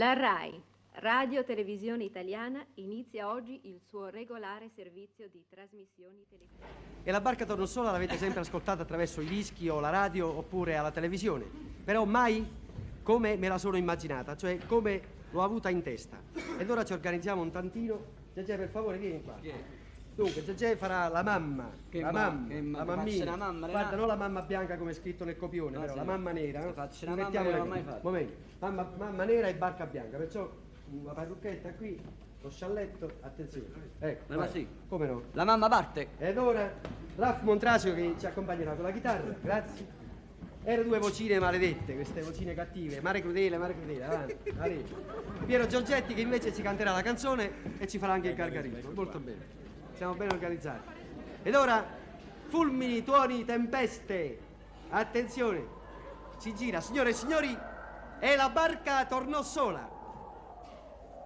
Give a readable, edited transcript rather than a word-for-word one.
La RAI, Radio Televisione Italiana, inizia oggi il suo regolare servizio di trasmissioni televisive. E la Barca Tornasola l'avete sempre ascoltata attraverso i dischi o la radio oppure alla televisione, però mai come me la sono immaginata, cioè come l'ho avuta in testa. Ed ora ci organizziamo un tantino. Gegè, per favore, vieni qua. Dunque, Gegè farà la mamma, la mammina. La mamma, guarda, non la mamma bianca come è scritto nel copione, però sì, la mamma nera. faccio la mamma che non ho mai fatto. Momento. Mamma nera e barca bianca, perciò una parrucchetta qui, lo scialletto, attenzione. Ecco, Ma sì. come no? La mamma parte. Ed ora Ralph Montrasio che ci accompagnerà con la chitarra, grazie. Erano due vocine maledette, queste vocine cattive. Mare crudele, avanti. Allora. Piero Giorgetti che invece ci canterà la canzone e ci farà anche il gargarismo. Molto bene. Siamo ben organizzati. Ed ora, fulmini, tuoni, tempeste. Attenzione. Si gira, signore e signori, e la barca tornò sola.